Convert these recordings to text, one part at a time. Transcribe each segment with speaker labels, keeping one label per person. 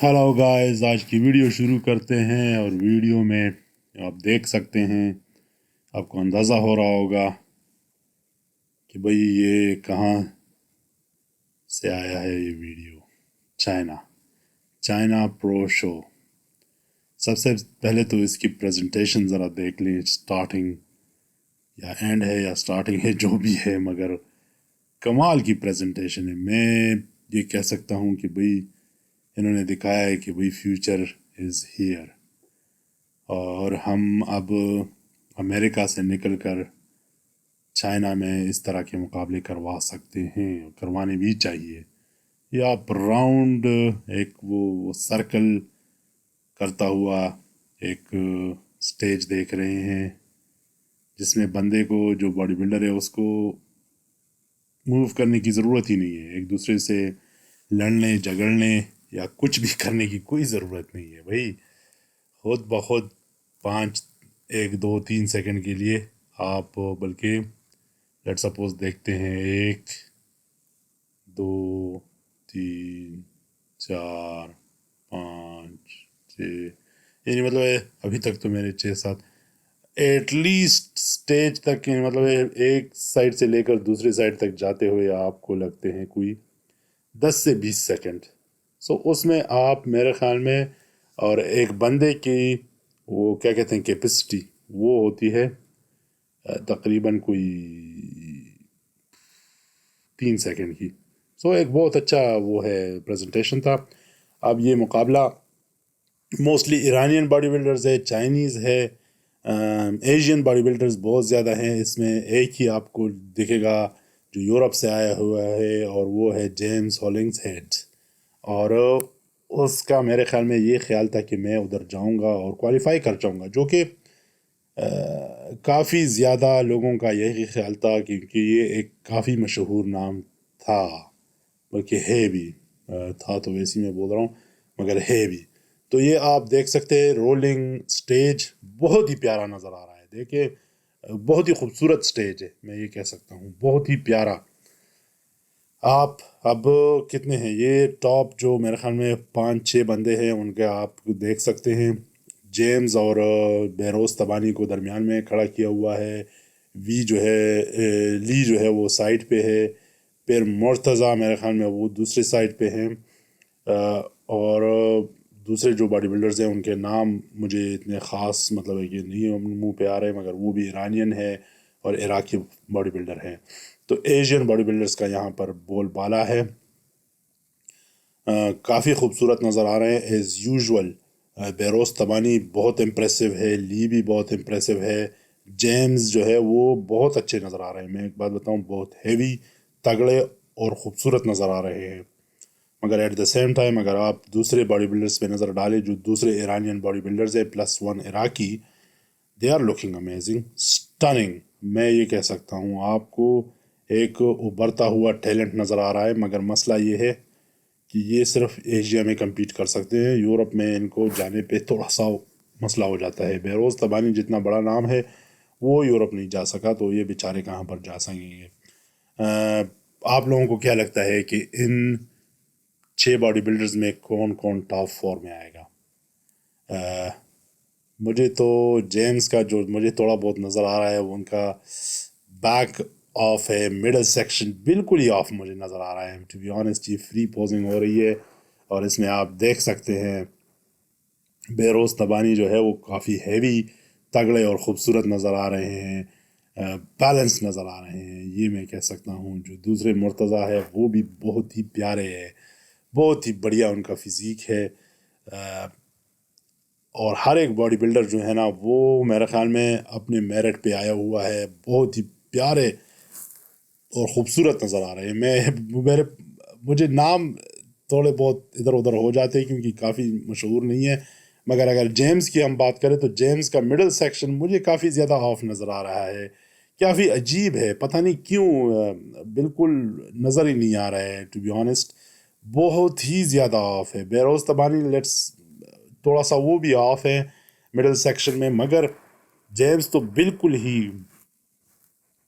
Speaker 1: Hello guys, आज की video शुरू करते हैं। और वीडियो में आप देख सकते हैं, आपको अंदाज़ा हो रहा होगा कि भाई ये कहाँ से आया है। ये video China China pro show. सबसे पहले तो इसकी प्रेजेंटेशन ज़रा देख लें। स्टार्टिंग या एंड है या स्टार्टिंग है, जो भी है, मगर कमाल की प्रेजेंटेशन है। मैं ये कह सकता हूँ कि भाई इन्होंने दिखाया है कि भाई फ्यूचर इज़ हियर और हम अब अमेरिका से निकलकर चाइना में इस तरह के मुकाबले करवा सकते हैं, करवाने भी चाहिए। या आप राउंड एक वो सर्कल करता हुआ एक स्टेज देख रहे हैं, जिसमें बंदे को, जो बॉडी बिल्डर है, उसको मूव करने की ज़रूरत ही नहीं है। एक दूसरे से लड़ने झगड़ने या कुछ भी करने की कोई ज़रूरत नहीं है भाई। खुद ब खुद 5, 1, 2, 3 सेकंड के लिए आप, बल्कि लेट सपोज देखते हैं, 1, 2, 3, 4, 5, 6, यानी मतलब अभी तक तो मेरे 6, 7 एटलीस्ट स्टेज तक, मतलब एक साइड से लेकर दूसरी साइड तक जाते हुए आपको लगते हैं कोई 10 से 20 सेकंड। सो उसमें आप, मेरे ख्याल में, और एक बंदे की वो क्या कहते हैं कैपेसिटी, वो होती है तकरीबन कोई 3 सेकंड की। सो एक बहुत अच्छा वो है, प्रेजेंटेशन था। अब ये मुकाबला मोस्टली ईरानियन बॉडी बिल्डर्स है, चाइनीज़ है, एशियन बॉडी बिल्डर्स बहुत ज़्यादा हैं इसमें। एक ही आपको दिखेगा जो यूरोप से आया हुआ है, और वो है जेम्स हॉलिंग्सहेड। और उसका मेरे ख्याल में ये ख्याल था कि मैं उधर जाऊंगा और क्वालिफाई कर जाऊंगा, जो कि काफ़ी ज़्यादा लोगों का यही ख्याल था, क्योंकि ये एक काफ़ी मशहूर नाम था, बल्कि है भी। था तो वैसे ही मैं बोल रहा हूँ, मगर है भी। तो ये आप देख सकते हैं, रोलिंग स्टेज बहुत ही प्यारा नज़र आ रहा है। देखिए, बहुत ही खूबसूरत स्टेज है, मैं ये कह सकता हूँ, बहुत ही प्यारा। आप अब कितने हैं ये टॉप, जो मेरे ख्याल में 5, 6 बंदे हैं, उनके आप देख सकते हैं। जेम्स और बेरोज तबानी को दरमियान में खड़ा किया हुआ है। वी जो है, ली जो है वो साइड पे है। फिर मुर्तज़ा मेरे ख्याल में वो दूसरे साइड पे हैं। और दूसरे जो बॉडी बिल्डर्स हैं उनके नाम मुझे इतने ख़ास, मतलब है कि नहीं मुंह पे आ रहे, मगर वो भी ईरानियन है और इराकी बॉडी बिल्डर हैं। तो एशियन बॉडी बिल्डर्स का यहाँ पर बोलबाला है। काफ़ी खूबसूरत नज़र आ रहे हैं एज़ यूजुअल। बेरोज तबानी बहुत इम्प्रेसिव है, ली भी बहुत इम्प्रेसिव है, जेम्स जो है वो बहुत अच्छे नज़र आ रहे हैं। मैं एक बात बताऊँ, बहुत हैवी, तगड़े और ख़ूबसूरत नज़र आ रहे हैं। मगर एट द सेम टाइम अगर आप दूसरे बॉडी बिल्डर्स पे नज़र डालें, जो दूसरे ईरानियन बॉडी बिल्डर्स है +1 Iraqi, they are looking amazing, stunning. मैं ये कह सकता हूँ आपको, एक उभरता हुआ टैलेंट नज़र आ रहा है। मगर मसला ये है कि ये सिर्फ एशिया में compete कर सकते हैं, यूरोप में इनको जाने पे थोड़ा सा मसला हो जाता है। बेरोज़ तबानी जितना बड़ा नाम है, वो यूरोप नहीं जा सका, तो ये बेचारे कहाँ पर जा सकेंगे। आप लोगों को क्या लगता है कि इन 6 बॉडी बिल्डर्स में कौन कौन टॉप 4 में आएगा? मुझे तो जेम्स का जो मुझे थोड़ा बहुत नज़र आ रहा है, वो उनका बैक ऑफ है, मिडल सेक्शन बिल्कुल ही ऑफ मुझे नज़र आ रहा है। टू बी ऑनेस्ट, ये फ्री पोजिंग हो रही है, और इसमें आप देख सकते हैं बेरोज़ तबानी जो है वो काफ़ी हैवी, तगड़े और ख़ूबसूरत नज़र आ रहे हैं, बैलेंस नज़र आ रहे हैं, ये मैं कह सकता हूँ। जो दूसरे मुर्तज़ा है वो भी बहुत ही प्यारे है, बहुत ही बढ़िया उनका फिज़ीक है। और हर एक बॉडी बिल्डर जो है ना, वो मेरे ख्याल में अपने मेरिट पे आया हुआ है, बहुत ही प्यारे और ख़ूबसूरत नज़र आ रहे हैं। मुझे नाम थोड़े बहुत इधर उधर हो जाते हैं, क्योंकि काफ़ी मशहूर नहीं है। मगर अगर जेम्स की हम बात करें, तो जेम्स का मिडल सेक्शन मुझे काफ़ी ज़्यादा ऑफ नज़र आ रहा है। काफ़ी अजीब है, पता नहीं क्यों, बिल्कुल नज़र ही नहीं आ रहा है, टू बी ऑनेस्ट। बहुत ही ज़्यादा ऑफ है। बेरोज़ तबानी लेट्स थोड़ा सा वो भी ऑफ है मिडल सेक्शन में, मगर जेम्स तो बिल्कुल ही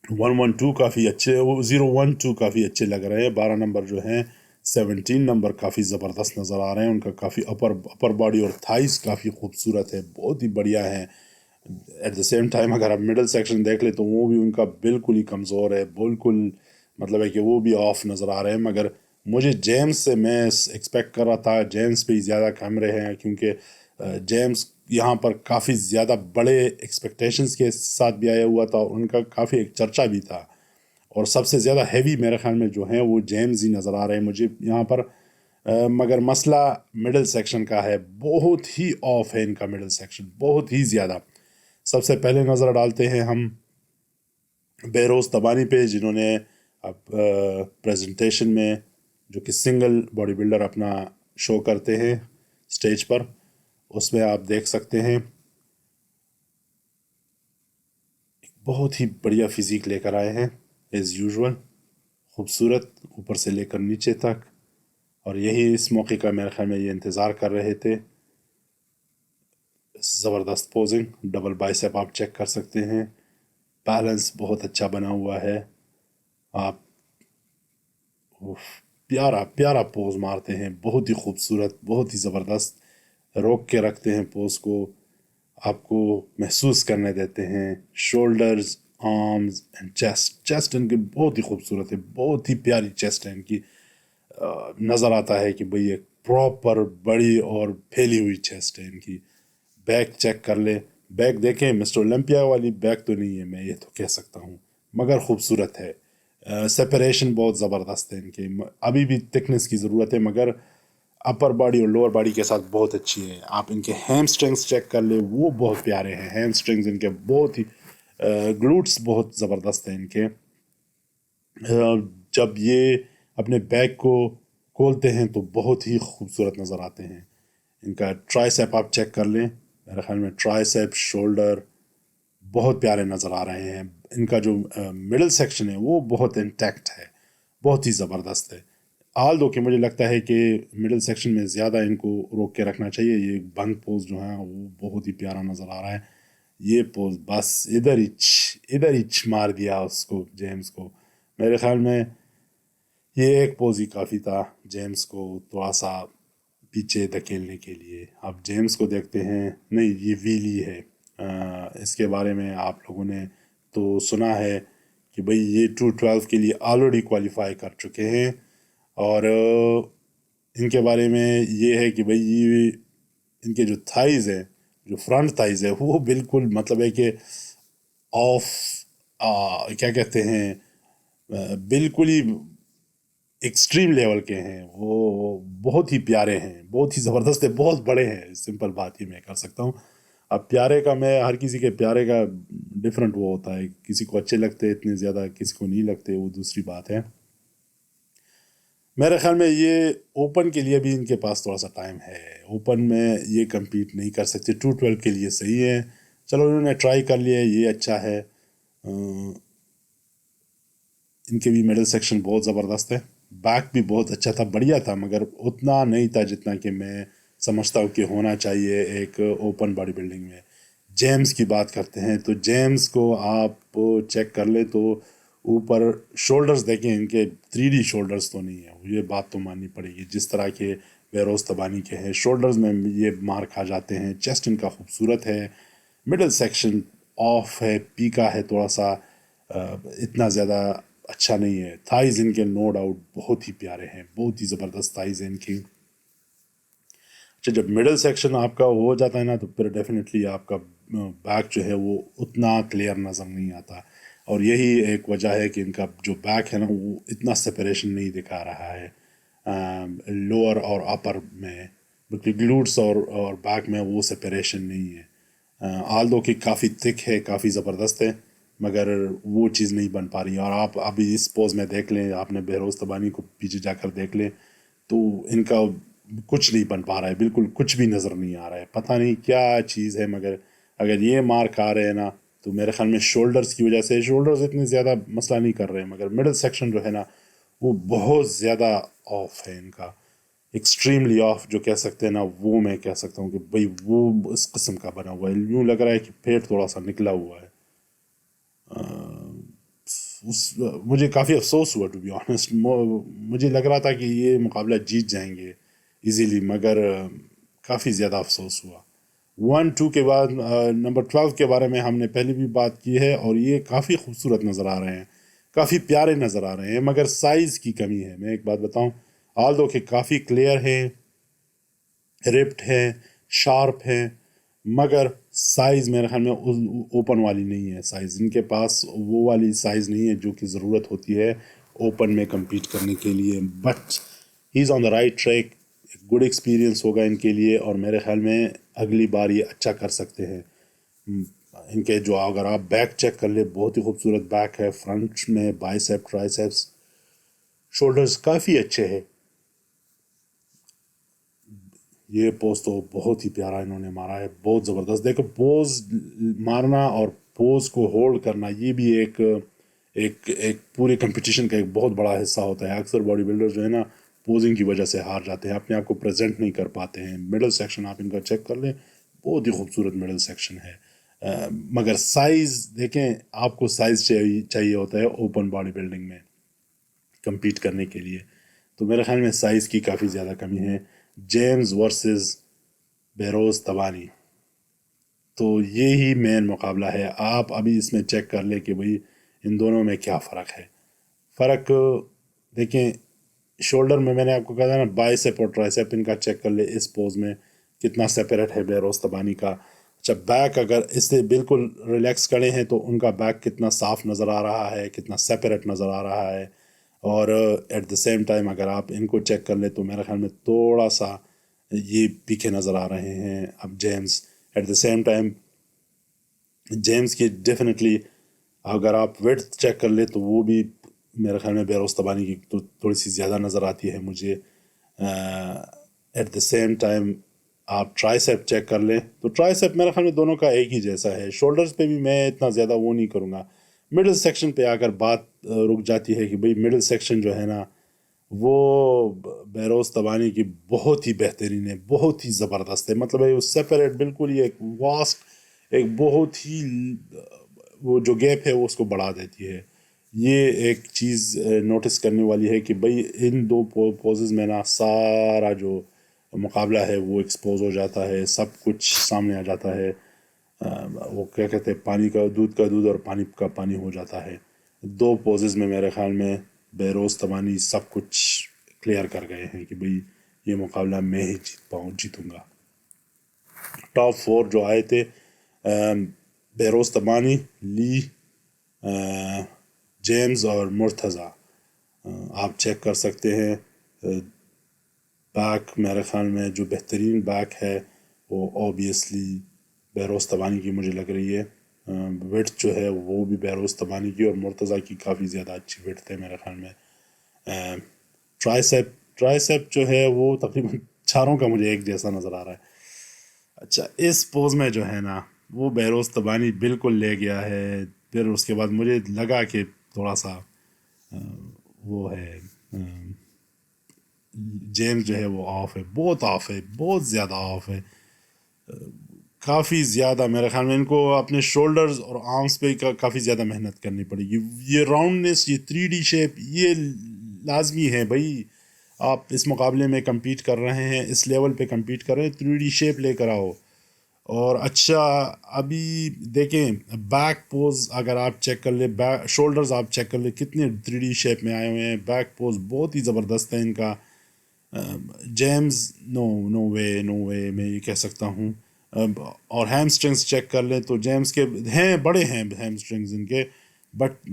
Speaker 1: 112 काफ़ी अच्छे, वो 012 काफ़ी अच्छे लग रहे हैं। 12 नंबर जो हैं 17 नंबर काफ़ी ज़बरदस्त नज़र आ रहे हैं। उनका काफ़ी अपर बॉडी और थाइस काफ़ी खूबसूरत है, बहुत ही बढ़िया है। एट द सेम टाइम अगर आप मिडल सेक्शन देख ले तो वो भी उनका बिल्कुल ही कमज़ोर है, बिल्कुल मतलब है कि वो भी ऑफ नज़र आ रहे हैं। मगर मुझे जेम्स से मैं एक्सपेक्ट कर रहा था, जेम्स पे ज़्यादा कैमरे हैं, क्योंकि जेम्स यहाँ पर काफ़ी ज़्यादा बड़े एक्सपेक्टेशंस के साथ भी आया हुआ था और उनका काफ़ी एक चर्चा भी था। और सबसे ज़्यादा हैवी मेरे ख्याल में जो है वो जेम्स ही नज़र आ रहे हैं मुझे यहाँ पर। मगर मसला मिडिल सेक्शन का है, बहुत ही ऑफ है इनका मिडिल सेक्शन, बहुत ही ज़्यादा। सबसे पहले नज़र डालते हैं हम बेरोज़ तबानी पे, जिन्होंने अब प्रेजेंटेशन में जो कि सिंगल बॉडी बिल्डर अपना शो करते हैं स्टेज पर, उसमें आप देख सकते हैं बहुत ही बढ़िया फिजिक लेकर आए हैं एज़ यूजुअल, खूबसूरत ऊपर से लेकर नीचे तक। और यही इस मौके का मेरे ख्याल में ये इंतज़ार कर रहे थे। ज़बरदस्त पोजिंग, डबल बाइसेप आप चेक कर सकते हैं, बैलेंस बहुत अच्छा बना हुआ है। आप प्यारा प्यारा पोज मारते हैं, बहुत ही खूबसूरत, बहुत ही ज़बरदस्त, रोक के रखते हैं पोज को, आपको महसूस करने देते हैं। शोल्डर्स, आर्म्स एंड चेस्ट इनकी बहुत ही खूबसूरत है, बहुत ही प्यारी चेस्ट है इनकी। नज़र आता है कि भाई एक प्रॉपर बड़ी और फैली हुई चेस्ट है इनकी। बैक चेक कर ले, बैक देखें, मिस्टर ओलंपिया वाली बैक तो नहीं है, मैं ये तो कह सकता हूँ, मगर खूबसूरत है। सेपरेशन बहुत ज़बरदस्त है इनके, अभी भी थिकनेस की ज़रूरत है, मगर अपर बॉडी और लोअर बॉडी के साथ बहुत अच्छी है। आप इनके हैमस्ट्रिंग्स चेक कर ले, वो बहुत प्यारे हैं हैमस्ट्रिंग्स इनके, बहुत ही ग्लूट्स बहुत ज़बरदस्त हैं इनके। जब ये अपने बैक को खोलते हैं तो बहुत ही खूबसूरत नज़र आते हैं। इनका ट्राइसेप आप चेक कर लें, मेरे ख्याल में ट्राइसेप, शोल्डर बहुत प्यारे नज़र आ रहे हैं। इनका जो मिडिल सेक्शन है वो बहुत इंटैक्ट है, बहुत ही ज़बरदस्त है। आल दो कि मुझे लगता है कि मिडिल सेक्शन में ज़्यादा इनको रोक के रखना चाहिए। ये बंद पोज जो है वो बहुत ही प्यारा नज़र आ रहा है। ये पोज बस इधर ही मार दिया उसको, जेम्स को। मेरे ख्याल में ये एक पोज ही काफ़ी था जेम्स को थोड़ा सा पीछे धकेलने के लिए। आप जेम्स को देखते हैं, नहीं ये व्हीली है। इसके बारे में आप लोगों ने तो सुना है कि भाई ये 212 के लिए ऑलरेडी क्वालिफाई कर चुके हैं। और इनके बारे में ये है कि भाई ये इनके जो थाइज़ है, जो फ्रंट थाइज़ है, वो बिल्कुल मतलब है कि ऑफ, क्या कहते हैं, बिल्कुल ही एक्सट्रीम लेवल के हैं। वो बहुत ही प्यारे हैं, बहुत ही ज़बरदस्त है, बहुत बड़े हैं, सिंपल बात ही मैं कर सकता हूँ। अब प्यारे का, मैं हर किसी के प्यारे का डिफरेंट वो होता है, किसी को अच्छे लगते हैं इतने ज़्यादा, किसी को नहीं लगते, वो दूसरी बात है। मेरे ख्याल में ये ओपन के लिए भी इनके पास थोड़ा सा टाइम है, ओपन में ये compete नहीं कर सकते। 212 के लिए सही है, चलो उन्होंने ट्राई कर लिया, ये अच्छा है। इनके भी मिडिल सेक्शन बहुत ज़बरदस्त है, बैक भी बहुत अच्छा था, बढ़िया था, मगर उतना नहीं था जितना कि मैं समझता हूँ कि होना चाहिए एक ओपन बॉडी बिल्डिंग में। जेम्स की बात करते हैं तो जेम्स को आप चेक कर ले तो ऊपर शोल्डर्स देखें, इनके 3D शोल्डर्स तो नहीं है, ये बात तो माननी पड़ेगी। जिस तरह के बेरोज़ तबानी के हैं, शोल्डर्स में ये मार खा जाते हैं। चेस्ट इनका खूबसूरत है, मिडिल सेक्शन ऑफ है, पीका है थोड़ा सा, इतना ज़्यादा अच्छा नहीं है। थाइज इनके नो डाउट बहुत ही प्यारे हैं, बहुत ही ज़बरदस्त थाइज हैं इनकी। अच्छा, जब मिडिल सेक्शन आपका हो जाता है ना तो फिर डेफिनेटली आपका बैक जो है वो उतना क्लियर नज़र नहीं आता। और यही एक वजह है कि इनका जो बैक है ना वो इतना सेपरेशन नहीं दिखा रहा है लोअर और अपर में, बल्कि ग्लूट्स और बैक में वो सेपरेशन नहीं है। आल दो कि काफ़ी थिक है, काफ़ी ज़बरदस्त है, मगर वो चीज़ नहीं बन पा रही। और आप अभी इस पोज में देख लें, आपने बेरोज़ तबानी को पीछे जाकर देख लें तो इनका कुछ नहीं बन पा रहा है, बिल्कुल कुछ भी नज़र नहीं आ रहा है, पता नहीं क्या चीज़ है। मगर अगर ये मार खा रहे हैं ना तो मेरे ख्याल में शोल्डर्स की वजह से, शोल्डर्स इतने ज़्यादा मसला नहीं कर रहे हैं, मगर मिडिल सेक्शन जो है ना वो बहुत ज़्यादा ऑफ है इनका, एक्सट्रीमली ऑफ जो कह सकते हैं ना, वो मैं कह सकता हूँ कि भाई वो इस किस्म का बना हुआ है। यूँ लग रहा है कि पेट थोड़ा सा निकला हुआ है। مجھے کافی افسوس ہوا ٹو بی آنیسٹ. مجھے لگ رہا تھا کہ یہ مقابلہ جیت جائیں گے ایزیلی، مگر کافی زیادہ افسوس ہوا. 1-2 کے بعد نمبر 12 کے بارے میں ہم نے پہلے بھی بات کی ہے، اور یہ کافی خوبصورت نظر آ رہے ہیں، کافی پیارے نظر آ رہے ہیں، مگر سائز کی کمی ہے. میں ایک بات بتاؤں، آلدو کہ کافی کلیئر ہیں، رپٹ ہیں، شارپ ہیں، مگر سائز میرے خیال میں اوپن والی نہیں ہے. سائز ان کے پاس وہ والی سائز نہیں ہے جو کہ ضرورت ہوتی ہے اوپن میں کمپیٹ کرنے کے لیے. But he is on the right track. Good experience ہوگا ان کے لیے، اور میرے خیال میں اگلی بار یہ اچھا کر سکتے ہیں. ان کے جو اگر آپ بیک چیک کر لیں، بہت ہی خوبصورت بیک ہے. فرنٹ میں بائیسیپ، ٹرائیسیپس، شولڈرز کافی اچھے ہیں. یہ پوز تو بہت ہی پیارا انہوں نے مارا ہے، بہت زبردست. دیکھو پوز مارنا اور پوز کو ہولڈ کرنا، یہ بھی ایک ایک ایک پورے کمپٹیشن کا ایک بہت بڑا حصہ ہوتا ہے. اکثر باڈی بلڈر جو ہے نا، پوزنگ کی وجہ سے ہار جاتے ہیں، اپنے آپ کو پریزنٹ نہیں کر پاتے ہیں. مڈل سیکشن آپ ان کا چیک کر لیں، بہت ہی خوبصورت مڈل سیکشن ہے. مگر سائز دیکھیں، آپ کو سائز چاہیے ہوتا ہے اوپن باڈی بلڈنگ میں کمپیٹ کرنے کے لیے. تو میرے خیال میں سائز کی کافی زیادہ کمی ہے. جیمز ورسز بیروز تبانی، تو یہی مین مقابلہ ہے. آپ ابھی اس میں چیک کر لیں کہ بھئی ان دونوں میں کیا فرق ہے. فرق دیکھیں، شولڈر میں نے آپ کو کہا تھا نا، بائیسیپ اور ٹرائیسیپ ان کا چیک کر لیں. اس پوز میں کتنا سیپریٹ ہے بیروز تبانی کا. اچھا، بیک اگر اس سے بالکل ریلیکس کھڑے ہیں تو ان کا بیک کتنا صاف نظر آ رہا ہے، کتنا سیپریٹ نظر آ رہا ہے. اور ایٹ دا سیم ٹائم اگر آپ ان کو چیک کر لیں تو میرے خیال میں تھوڑا سا یہ پیچھے نظر آ رہے ہیں اب James. At the same time James کی ڈیفینیٹلی اگر آپ ویڈھ چیک کر لیں تو وہ بھی میرے خیال میں بیروز تبانی کی تو تھوڑی سی زیادہ نظر آتی ہے مجھے. ایٹ دا سیم ٹائم آپ ٹرائیسیپ چیک کر لیں تو ٹرائیسیپ میرے خیال میں دونوں کا ایک ہی جیسا ہے. شولڈرز پہ بھی میں اتنا زیادہ وہ نہیں کروں گا. مڈل سیکشن پہ آ کر بات رک جاتی ہے کہ بھئی مڈل سیکشن جو ہے نا، وہ بیروز تبانی کی بہت ہی بہترین ہے، بہت ہی زبردست ہے. مطلب ہے وہ سیپریٹ بالکل ہی ایک واسٹ، ایک بہت ہی وہ جو گیپ ہے وہ اس کو بڑھا دیتی ہے. یہ ایک چیز نوٹس کرنے والی ہے کہ بھئی ان دو پوزز میں نا سارا جو مقابلہ ہے وہ ایکسپوز ہو جاتا ہے، سب کچھ سامنے آ جاتا ہے. وہ کیا کہتے ہیں، پانی کا دودھ اور پانی کا پانی ہو جاتا ہے. دو پوزز میں میرے خیال میں بیروز تبانی سب کچھ کلیئر کر گئے ہیں کہ بھئی یہ مقابلہ میں ہی جیتوں گا. ٹاپ 4 جو آئے تھے، بیروز تبانی، لی، جیمز اور مرتضیٰ. آپ چیک کر سکتے ہیں. بیک میرے خیال میں جو بہترین بیک ہے وہ اوبیسلی بیروز تبانی کی مجھے لگ رہی ہے. ویڈھ جو ہے وہ بھی بیروز تبانی کی، اور مرتضیٰ کی کافی زیادہ اچھی ویڈھ ہے میرے خیال میں. ٹرائیسیپ جو ہے وہ تقریباً چاروں کا مجھے ایک جیسا نظر آ رہا ہے. اچھا، اس پوز میں جو ہے نا وہ بیروز تبانی بالکل لے گیا ہے. پھر اس کے بعد مجھے لگا کہ تھوڑا سا وہ ہے، جیمز جو ہے وہ آف ہے، بہت آف ہے، بہت زیادہ آف ہے. کافی زیادہ میرے خیال میں ان کو اپنے شولڈرز اور آرمز پہ کافی زیادہ محنت کرنی پڑے گی. یہ راؤنڈنیس، یہ 3D شیپ، یہ لازمی ہے بھائی. آپ اس مقابلے میں کمپیٹ کر رہے ہیں، اس لیول پہ کمپیٹ کر رہے ہیں، 3D شیپ لے کر آؤ. اور اچھا، ابھی دیکھیں بیک پوز اگر آپ چیک کر لیں، شولڈرز آپ چیک کر لیں کتنے 3D شیپ میں آئے ہوئے ہیں. بیک پوز بہت ہی زبردست ہے ان کا. جیمز نو وے میں یہ کہہ سکتا ہوں. اور ہیم اسٹرنگس چیک کر لیں تو جیمز کے ہیں، بڑے ہیں ہیم اسٹرنگز ان کے، بٹ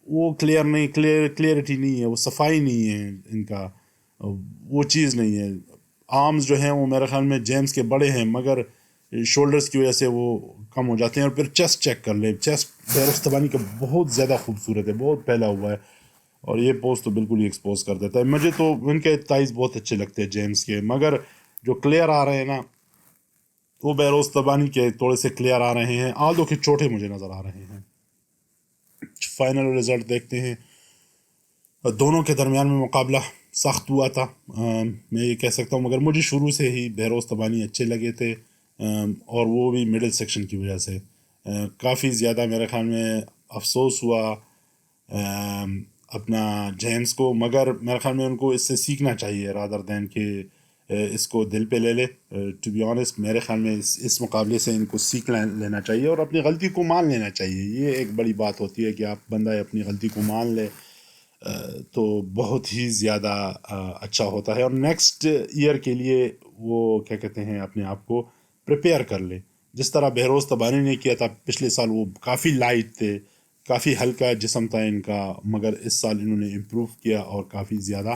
Speaker 1: وہ کلیئرٹی نہیں ہے، وہ صفائی نہیں ہے ان کا، وہ چیز نہیں ہے. آرمز جو ہیں وہ میرے خیال میں جیمز کے بڑے ہیں، مگر شولڈرز کی وجہ سے وہ کم ہو جاتے ہیں. اور پھر چیسٹ چیک کر لیں، چیسٹ بیروز تبانی کا بہت زیادہ خوبصورت ہے، بہت پھیلا ہوا ہے، اور یہ پوز تو بالکل ہی ایکسپوز کر دیتا ہے. مجھے تو ان کے تائز بہت اچھے لگتے ہیں جیمز کے، مگر جو کلیئر آ رہے ہیں نا وہ بیروز تبانی کے تھوڑے سے کلیئر آ رہے ہیں، آلدو کے چھوٹے مجھے نظر آ رہے ہیں. فائنل رزلٹ دیکھتے ہیں. دونوں کے درمیان میں مقابلہ سخت ہوا تھا، میں یہ کہہ سکتا ہوں، مگر مجھے شروع سے ہی بیروز تبانی اچھے لگے تھے، اور وہ بھی مڈل سیکشن کی وجہ سے. کافی زیادہ میرے خیال میں افسوس ہوا اپنا جینس کو، مگر میرے خیال میں ان کو اس سے سیکھنا چاہیے رادر دین کہ اس کو دل پہ لے لے. ٹو بی آنیسٹ میرے خیال میں اس مقابلے سے ان کو سیکھ لینا چاہیے اور اپنی غلطی کو مان لینا چاہیے. یہ ایک بڑی بات ہوتی ہے کہ آپ بندہ اپنی غلطی کو مان لے تو بہت ہی زیادہ اچھا ہوتا ہے، اور نیکسٹ ایئر کے لیے وہ کیا کہتے ہیں اپنے آپ کو پریپیئر کر لے. جس طرح بہروز تبانی نے کیا تھا پچھلے سال، وہ کافی لائٹ تھے، کافی ہلکا جسم تھا ان کا، مگر اس سال انہوں نے امپروو کیا اور کافی زیادہ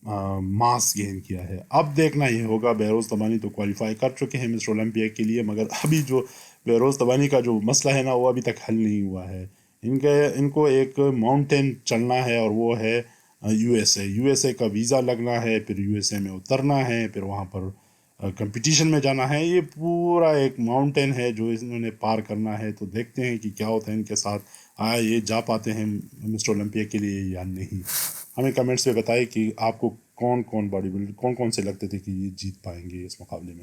Speaker 1: ماس گین کیا ہے. اب دیکھنا یہ ہوگا، بہروز تبانی تو کوالیفائی کر چکے ہیں مسٹر اولمپیا کے لیے، مگر ابھی جو بہروز تبانی کا جو مسئلہ ہے نا وہ ابھی تک حل نہیں ہوا ہے. ان کو ایک ماؤنٹین چلنا ہے اور وہ ہے یو ایس اے کا ویزا لگنا ہے، پھر یو ایس اے میں اترنا ہے، پھر وہاں پر کمپٹیشن میں جانا ہے. یہ پورا ایک ماؤنٹین ہے جو انہوں نے پار کرنا ہے. تو دیکھتے ہیں کہ کیا ہوتا ہے ان کے ساتھ، آیا یہ جا پاتے ہیں مسٹر اولمپیا کے لیے یا نہیں. ہمیں کمنٹس میں بتائیں کہ آپ کو کون کون باڈی بلڈر کون کون سے لگتے تھے کہ یہ جیت پائیں گے اس مقابلے میں.